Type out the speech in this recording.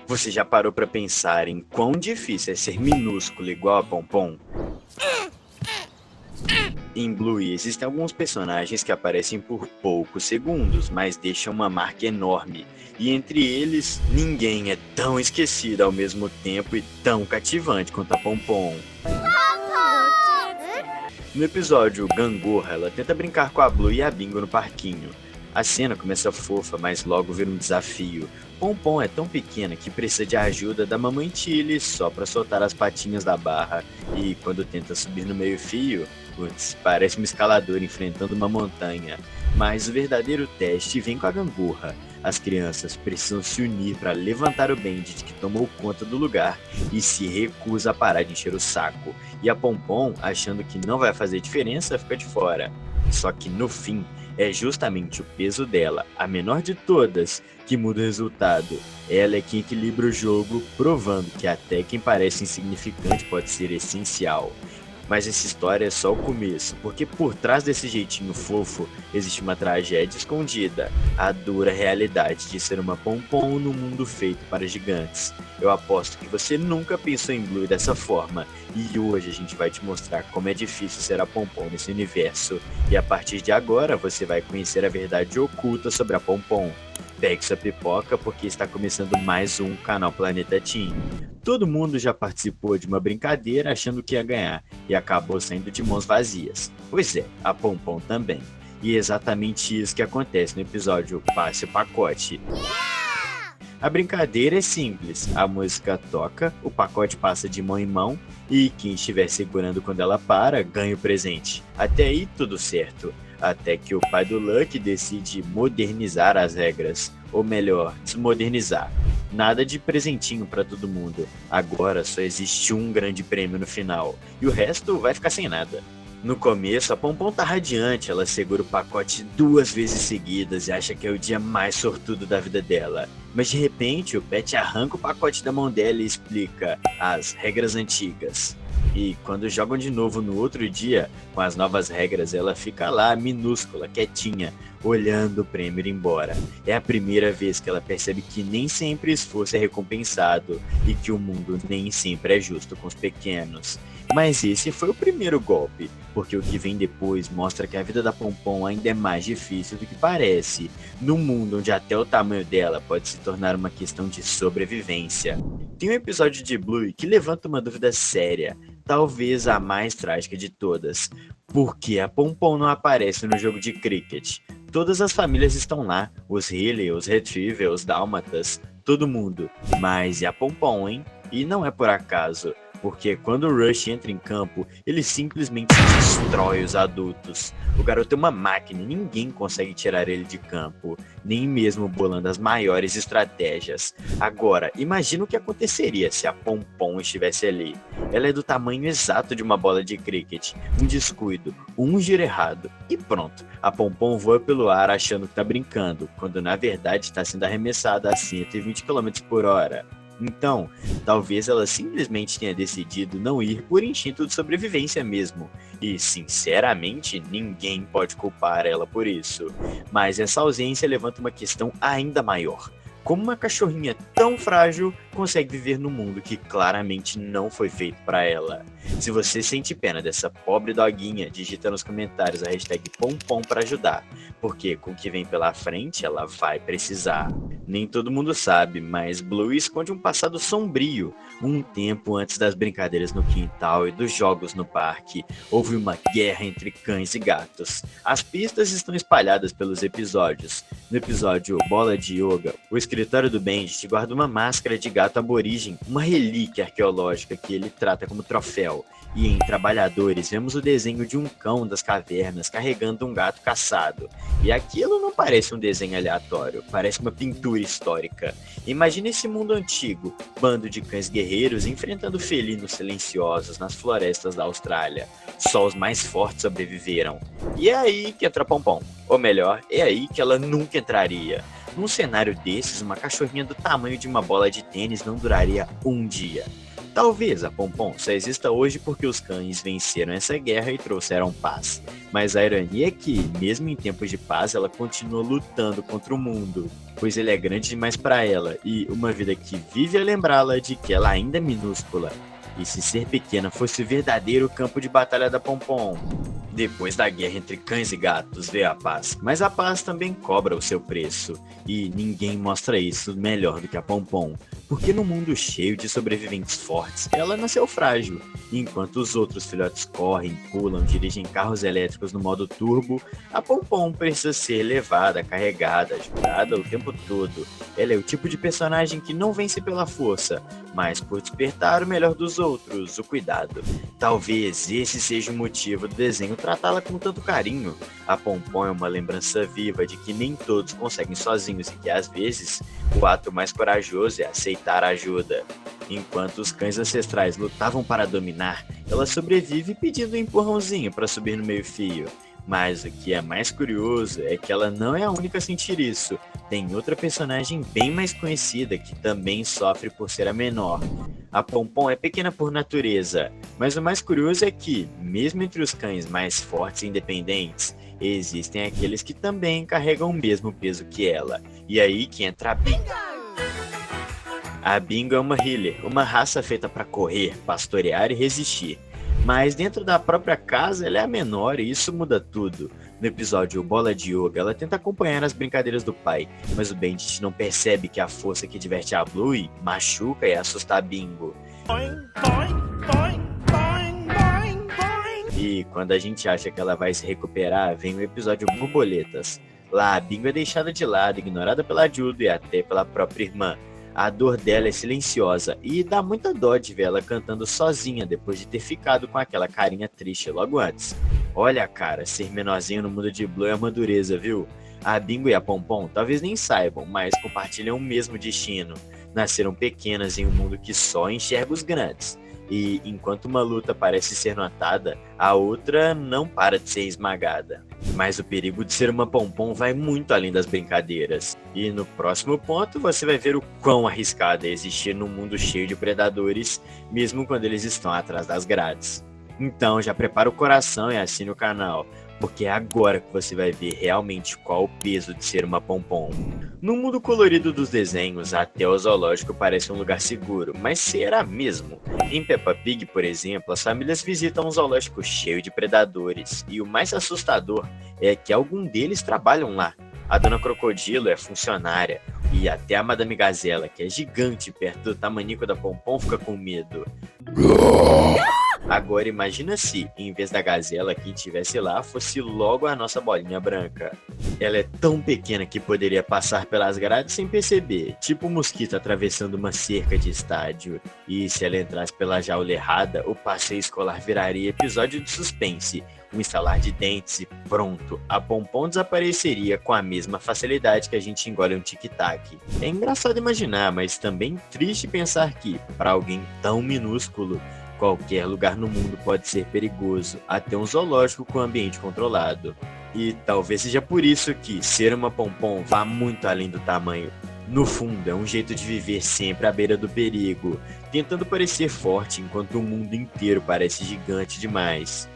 Você já parou pra pensar em quão difícil é ser minúsculo igual a Pompom? Em Bluey existem alguns personagens que aparecem por poucos segundos, mas deixam uma marca enorme. E entre eles, ninguém é tão esquecido ao mesmo tempo e tão cativante quanto a Pompom. No episódio Gangorra, ela tenta brincar com a Blue e a Bingo no parquinho. A cena começa fofa, mas logo vira um desafio. Pompom é tão pequena que precisa de ajuda da mamãe Tilly só para soltar as patinhas da barra. E quando tenta subir no meio-fio, parece um escalador enfrentando uma montanha. Mas o verdadeiro teste vem com a Gangorra. As crianças precisam se unir para levantar o Bandit que tomou conta do lugar e se recusa a parar de encher o saco. E a Pompom, achando que não vai fazer diferença, fica de fora. Só que no fim, é justamente o peso dela, a menor de todas, que muda o resultado. Ela é quem equilibra o jogo, provando que até quem parece insignificante pode ser essencial. Mas essa história é só o começo, porque por trás desse jeitinho fofo existe uma tragédia escondida, a dura realidade de ser uma Pompom no mundo feito para gigantes. Eu aposto que você nunca pensou em Bluey dessa forma, e hoje a gente vai te mostrar como é difícil ser a Pompom nesse universo, e a partir de agora você vai conhecer a verdade oculta sobre a Pompom. Pegue sua pipoca porque está começando mais um canal Planeta Teen. Todo mundo já participou de uma brincadeira achando que ia ganhar e acabou saindo de mãos vazias. Pois é, a Pompom também. E é exatamente isso que acontece no episódio Passe o Pacote. A brincadeira é simples, a música toca, o pacote passa de mão em mão e quem estiver segurando quando ela para ganha o presente. Até aí tudo certo. Até que o pai do Lucky decide modernizar as regras, ou melhor, desmodernizar. Nada de presentinho para todo mundo. Agora só existe um grande prêmio no final, e o resto vai ficar sem nada. No começo, a Pompom tá radiante, ela segura o pacote 2 vezes seguidas e acha que é o dia mais sortudo da vida dela. Mas de repente, o Pet arranca o pacote da mão dela e explica as regras antigas. E quando jogam de novo no outro dia, com as novas regras, ela fica lá, minúscula, quietinha, olhando o prêmio ir embora. É a primeira vez que ela percebe que nem sempre esforço é recompensado e que o mundo nem sempre é justo com os pequenos. Mas esse foi o primeiro golpe, porque o que vem depois mostra que a vida da Pompom ainda é mais difícil do que parece, num mundo onde até o tamanho dela pode se tornar uma questão de sobrevivência. Tem um episódio de Bluey que levanta uma dúvida séria, talvez a mais trágica de todas. Por que a Pompom não aparece no jogo de cricket? Todas as famílias estão lá, os Healy, os Retriever, os Dálmatas, todo mundo. Mas e a Pompom, hein? E não é por acaso, porque quando o Rush entra em campo, ele simplesmente destrói os adultos. O garoto é uma máquina, ninguém consegue tirar ele de campo, nem mesmo bolando as maiores estratégias. Agora, imagina o que aconteceria se a Pompom estivesse ali. Ela é do tamanho exato de uma bola de cricket, um descuido, um giro errado, e pronto. A Pompom voa pelo ar achando que tá brincando, quando na verdade está sendo arremessada a 120 km por hora. Então, talvez ela simplesmente tenha decidido não ir por instinto de sobrevivência mesmo. E, sinceramente, ninguém pode culpar ela por isso. Mas essa ausência levanta uma questão ainda maior. Como uma cachorrinha tão frágil consegue viver num mundo que claramente não foi feito para ela? Se você sente pena dessa pobre doguinha, digita nos comentários a hashtag Pompom para ajudar, porque com o que vem pela frente ela vai precisar. Nem todo mundo sabe, mas Bluey esconde um passado sombrio. Um tempo antes das brincadeiras no quintal e dos jogos no parque, houve uma guerra entre cães e gatos. As pistas estão espalhadas pelos episódios. No episódio Bola de Yoga, o escritório do Bandit guarda uma máscara de gato aborígene, uma relíquia arqueológica que ele trata como troféu. E em Trabalhadores vemos o desenho de um cão das cavernas carregando um gato caçado. E aquilo não parece um desenho aleatório, parece uma pintura histórica. Imagina esse mundo antigo, bando de cães guerreiros enfrentando felinos silenciosos nas florestas da Austrália. Só os mais fortes sobreviveram. E é aí que entra a Pompom. Ou melhor, é aí que ela nunca entraria. Num cenário desses, uma cachorrinha do tamanho de uma bola de tênis não duraria um dia. Talvez a Pompom só exista hoje porque os cães venceram essa guerra e trouxeram paz. Mas a ironia é que, mesmo em tempos de paz, ela continua lutando contra o mundo, pois ele é grande demais para ela e uma vida que vive a lembrá-la de que ela ainda é minúscula. E se ser pequena fosse o verdadeiro campo de batalha da Pompom? Depois da guerra entre cães e gatos veio a paz, mas a paz também cobra o seu preço, e ninguém mostra isso melhor do que a Pompom, porque no mundo cheio de sobreviventes fortes, ela nasceu frágil, e enquanto os outros filhotes correm, pulam, dirigem carros elétricos no modo turbo, a Pompom precisa ser levada, carregada, ajudada o tempo todo. Ela é o tipo de personagem que não vence pela força, mas por despertar o melhor dos outros, o cuidado. Talvez esse seja o motivo do desenho tratá-la com tanto carinho. A Pompom é uma lembrança viva de que nem todos conseguem sozinhos e que às vezes o ato mais corajoso é aceitar ajuda. Enquanto os cães ancestrais lutavam para dominar, ela sobrevive pedindo um empurrãozinho para subir no meio-fio. Mas o que é mais curioso é que ela não é a única a sentir isso. Tem outra personagem bem mais conhecida que também sofre por ser a menor. A Pompom é pequena por natureza, mas o mais curioso é que, mesmo entre os cães mais fortes e independentes, existem aqueles que também carregam o mesmo peso que ela. E aí que entra a Bingo. A Bingo é uma healer, uma raça feita para correr, pastorear e resistir. Mas dentro da própria casa ela é a menor e isso muda tudo. No episódio Bola de Yoga, ela tenta acompanhar as brincadeiras do pai, mas o Bandit não percebe que a força que diverte a Bluey machuca e assusta a Bingo. E quando a gente acha que ela vai se recuperar, vem o episódio Borboletas. Lá a Bingo é deixada de lado, ignorada pela Judo e até pela própria irmã. A dor dela é silenciosa e dá muita dó de ver ela cantando sozinha depois de ter ficado com aquela carinha triste logo antes. Olha, cara, ser menorzinho no mundo de Blue é uma dureza, viu? A Bingo e a Pompom talvez nem saibam, mas compartilham o mesmo destino. Nasceram pequenas em um mundo que só enxerga os grandes. E enquanto uma luta parece ser notada, a outra não para de ser esmagada. Mas o perigo de ser uma Pompom vai muito além das brincadeiras. E no próximo ponto você vai ver o quão arriscado é existir num mundo cheio de predadores, mesmo quando eles estão atrás das grades. Então já prepara o coração e assine o canal, porque é agora que você vai ver realmente qual o peso de ser uma Pompom. No mundo colorido dos desenhos, até o zoológico parece um lugar seguro, mas será mesmo? Em Peppa Pig, por exemplo, as famílias visitam um zoológico cheio de predadores, e o mais assustador é que algum deles trabalham lá. A Dona Crocodilo é funcionária, e até a Madame Gazela, que é gigante perto do tamanico da Pompom, fica com medo. Agora imagina se, em vez da gazela que estivesse lá, fosse logo a nossa bolinha branca. Ela é tão pequena que poderia passar pelas grades sem perceber, tipo um mosquito atravessando uma cerca de estádio. E se ela entrasse pela jaula errada, o passeio escolar viraria episódio de suspense. Um estalar de dentes e pronto, a Pompom desapareceria com a mesma facilidade que a gente engole um tic-tac. É engraçado imaginar, mas também triste pensar que, para alguém tão minúsculo, qualquer lugar no mundo pode ser perigoso, até um zoológico com ambiente controlado. E talvez seja por isso que ser uma Pompom vá muito além do tamanho. No fundo, é um jeito de viver sempre à beira do perigo, tentando parecer forte enquanto o mundo inteiro parece gigante demais.